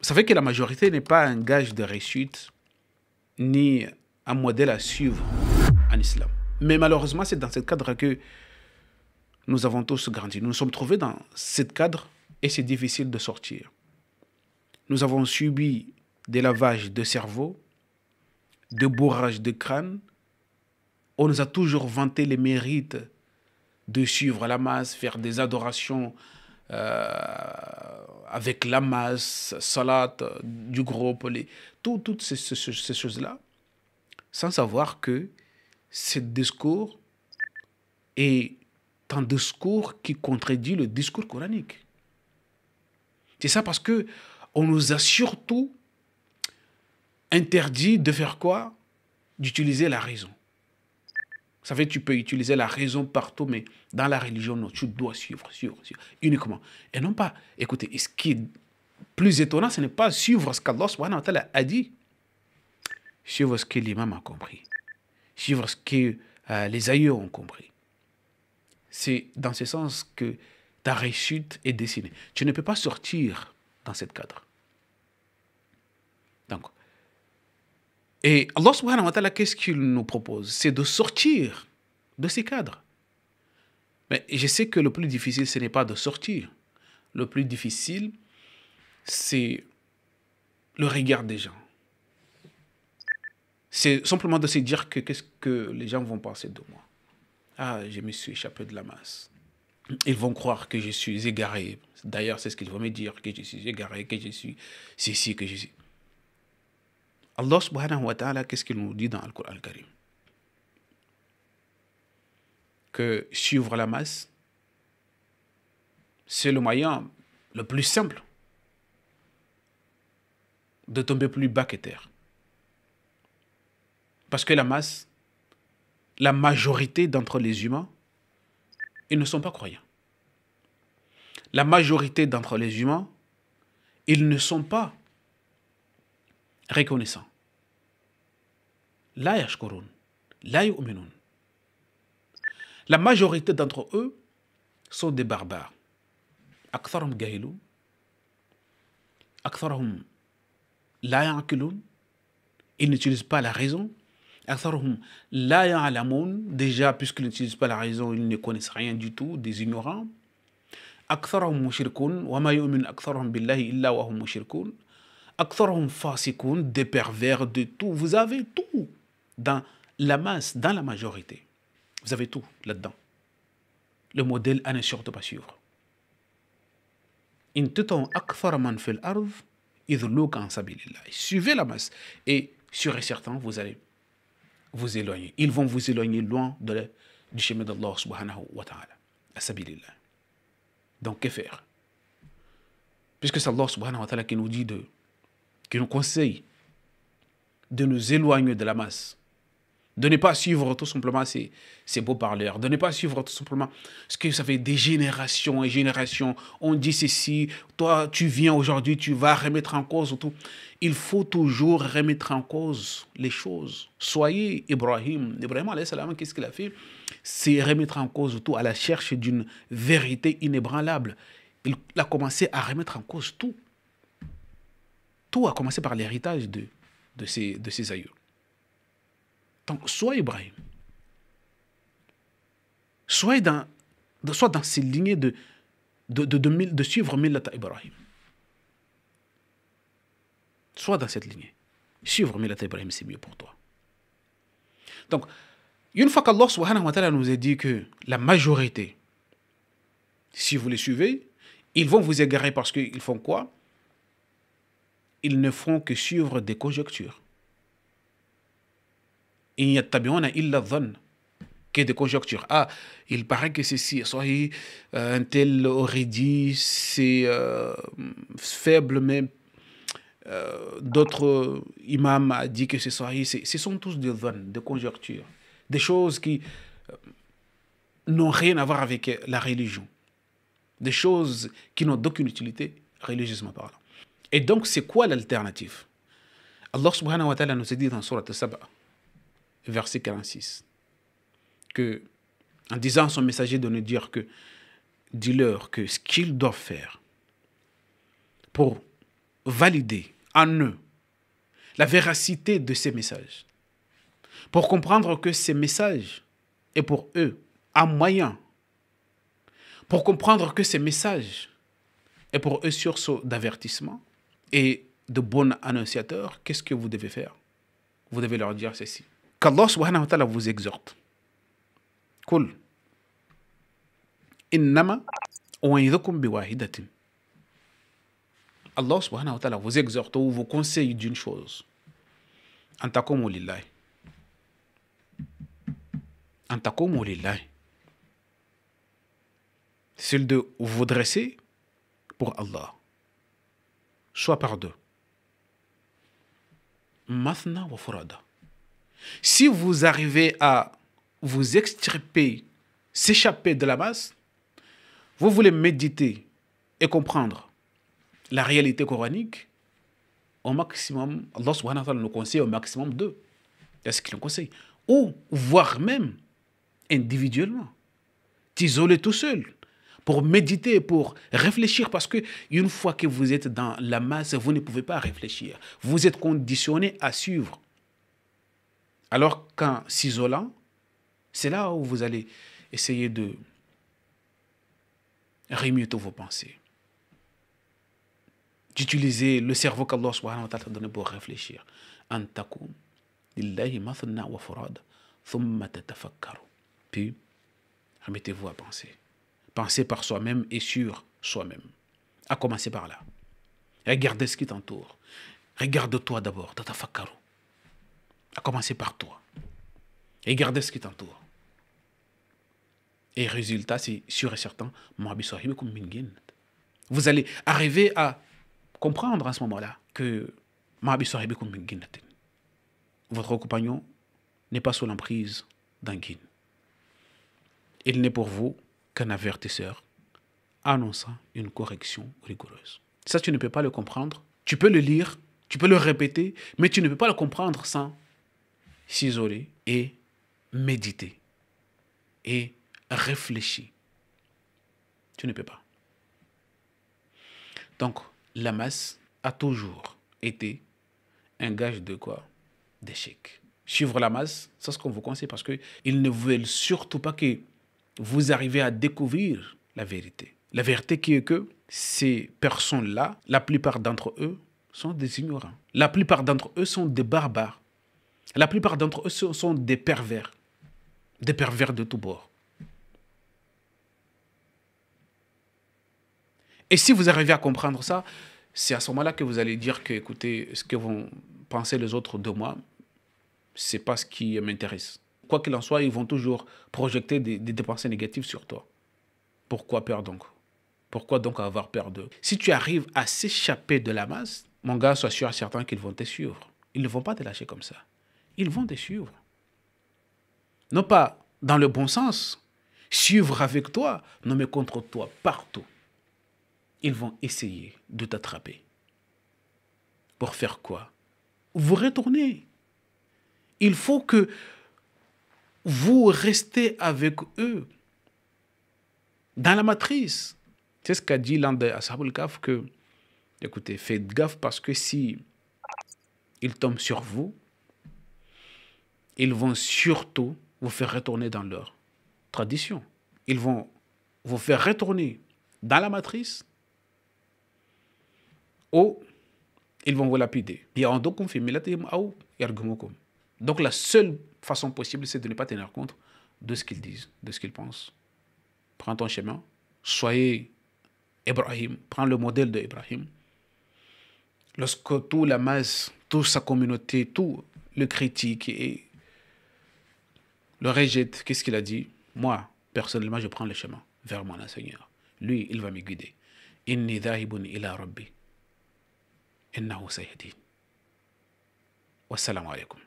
savez que la majorité n'est pas un gage de réussite ni un modèle à suivre en islam. Mais malheureusement, c'est dans ce cadre que nous avons tous grandi. Nous nous sommes trouvés dans ce cadre et c'est difficile de sortir. Nous avons subi des lavages de cerveau, de bourrage de crâne. On nous a toujours vanté les mérites de suivre la masse, faire des adorations avec la masse, salat du groupe, toutes ces choses-là, sans savoir que ce discours est un discours qui contredit le discours coranique. C'est ça parce que on nous a surtout interdit de faire quoi? D'utiliser la raison. Vous savez, tu peux utiliser la raison partout, mais dans la religion, non, tu dois suivre, uniquement. Et non pas, écoutez, ce qui est plus étonnant, ce n'est pas suivre ce qu'Allah subhanahu wa ta'ala a dit, suivre ce que l'imam a compris, suivre ce que les aïeux ont compris. C'est dans ce sens que ta réussite est dessinée. Tu ne peux pas sortir dans ce cadre. Donc, et Allah subhanahu wa ta'ala, qu'est-ce qu'il nous propose? C'est de sortir de ces cadres. Mais je sais que le plus difficile, ce n'est pas de sortir. Le plus difficile, c'est le regard des gens. C'est simplement de se dire que qu'est-ce que les gens vont penser de moi. Ah, je me suis échappé de la masse. Ils vont croire que je suis égaré. D'ailleurs, c'est ce qu'ils vont me dire, que je suis égaré, que je suis ceci, que je suis... Allah subhanahu wa ta'ala, qu'est-ce qu'il nous dit dans le Coran al-Karim? Que suivre la masse, c'est le moyen le plus simple de tomber plus bas que terre. Parce que la masse, la majorité d'entre les humains, ils ne sont pas croyants. La majorité d'entre les humains, ils ne sont pas reconnaissants. La yashkurun, la yu'minun. La majorité d'entre eux sont des barbares. Aktharum gahilun, aktharum la ya'qilun. Ils n'utilisent pas la raison. Aktharum la ya'lamun. Déjà, puisqu'ils n'utilisent pas la raison, ils ne connaissent rien du tout, des ignorants. Aktharum mushrikun, wa ma yu'min aktharum billahi illa wa hum mushrikun. Aktharum fasikun, des pervers, de tout. Vous avez tout dans la masse, dans la majorité. Vous avez tout là-dedans. Le modèle à ne surtout pas suivre. In tuton akthar man fil ard idhluk an sabilillah. Suivez la masse et sûr et certain vous allez vous éloigner. Ils vont vous éloigner loin du chemin d'Allah subhanahu wa ta'ala. Sabilillah. Donc que faire? Puisque c'est Allah subhanahu wa ta'ala qui nous dit qui nous conseille de nous éloigner de la masse, de ne pas suivre tout simplement ces beaux parleurs, de ne pas suivre tout simplement ce que ça fait des générations et générations. On dit ceci, toi tu viens aujourd'hui, tu vas remettre en cause tout. Il faut toujours remettre en cause les choses. Soyez Ibrahim. Ibrahim alayhi salam, qu'est-ce qu'il a fait? C'est remettre en cause tout à la recherche d'une vérité inébranlable. Il a commencé à remettre en cause tout. Tout a commencé par l'héritage de ses aïeux. Donc, sois Ibrahim. Sois dans ces lignées de suivre Millata Ibrahim. Sois dans cette lignée. Suivre Millata Ibrahim, c'est mieux pour toi. Donc, une fois qu'Allah subhanahu wa ta'ala nous a dit que la majorité, si vous les suivez, ils vont vous égarer parce qu'ils font quoi? Ils ne font que suivre des conjectures. Il y a illa dhann, que des conjectures. Ah, il paraît que ceci, soit un tel aurait dit, c'est faible, mais d'autres imams a dit que c'est sahih. Ce sont tous des dhann, des conjectures, des choses qui n'ont rien à voir avec la religion, des choses qui n'ont d'aucune utilité religieusement parlant. Et donc, c'est quoi l'alternative? Allah subhanahu wa ta'ala nous a dit dans Surat Saba, verset 46, que, en disant à son messager de nous dire que, dis-leur que ce qu'ils doivent faire pour valider en eux la véracité de ces messages, pour comprendre que ces messages est pour eux un moyen, pour comprendre que ces messages est pour eux source d'avertissement et de bon annonciateur, qu'est-ce que vous devez faire? Vous devez leur dire ceci. Qu'Allah subhanahu wa ta'ala vous exhorte. Kul. Innama u'idhukum biwahidatin. Allah subhanahu wa ta'ala vous exhorte ou vous conseille d'une chose. Antakumu lillahi. Antakumu lillahi. C'est de vous dresser pour Allah. Soit par deux. Mathna wa furada. Si vous arrivez à vous extirper, s'échapper de la masse, vous voulez méditer et comprendre la réalité coranique, au maximum, Allah subhanahu wa ta'ala nous conseille au maximum deux. C'est ce qu'il nous conseille. Ou, voire même, individuellement, t'isoler tout seul, pour méditer, pour réfléchir, parce que une fois que vous êtes dans la masse, vous ne pouvez pas réfléchir. Vous êtes conditionné à suivre. Alors qu'en s'isolant, c'est là où vous allez essayer de remuer vos pensées. D'utiliser le cerveau qu'Allah subhanahu wa ta'ala a donné pour réfléchir. Antakum lillahi mathna wa furada thumma tatafakkaru. Puis, remettez-vous à penser. Penser par soi-même et sur soi-même. À commencer par là. Regardez ce qui t'entoure. Regarde-toi d'abord, tatafakkaru. À commencer par toi. Regardez ce qui t'entoure. Et résultat, c'est sûr et certain, vous allez arriver à comprendre à ce moment-là que votre compagnon n'est pas sous l'emprise d'un guide. Il n'est pour vous qu'un avertisseur annonçant une correction rigoureuse. Ça, tu ne peux pas le comprendre. Tu peux le lire, tu peux le répéter, mais tu ne peux pas le comprendre sans s'isoler et méditer et réfléchir. Tu ne peux pas. Donc, la masse a toujours été un gage de quoi? D'échec. Suivre la masse, c'est ce qu'on vous conseille parce qu'ils ne veulent surtout pas que vous arrivez à découvrir la vérité. La vérité qui est que ces personnes-là, la plupart d'entre eux sont des ignorants. La plupart d'entre eux sont des barbares. La plupart d'entre eux sont des pervers de tous bords. Et si vous arrivez à comprendre ça, c'est à ce moment-là que vous allez dire que, écoutez, ce que vont penser les autres de moi, c'est pas ce qui m'intéresse. Quoi qu'il en soit, ils vont toujours projeter des pensées négatives sur toi. Pourquoi peur donc? Pourquoi donc avoir peur d'eux? Si tu arrives à s'échapper de la masse, mon gars, sois sûr et certain qu'ils vont te suivre. Ils ne vont pas te lâcher comme ça. Ils vont te suivre. Non pas dans le bon sens, suivre avec toi, non mais contre toi, partout. Ils vont essayer de t'attraper. Pour faire quoi? Vous retournez. Il faut que vous restez avec eux dans la matrice. C'est ce qu'a dit l'un des Ashab al-Kahf que, écoutez, faites gaffe parce que si ils tombent sur vous, ils vont surtout vous faire retourner dans leur tradition. Ils vont vous faire retourner dans la matrice ou ils vont vous lapider. Donc la seule façon possible, c'est de ne pas tenir compte de ce qu'ils disent, de ce qu'ils pensent. Prends ton chemin, soyez Ibrahim, prends le modèle de Ibrahim. Lorsque toute la masse, toute sa communauté, tout le critique et le rejette, qu'est-ce qu'il a dit? Moi, personnellement, je prends le chemin vers mon Seigneur. Lui, il va me guider. Inni dhahibun ila rabbi. Innahu sayyidin. Wassalamu alaikum.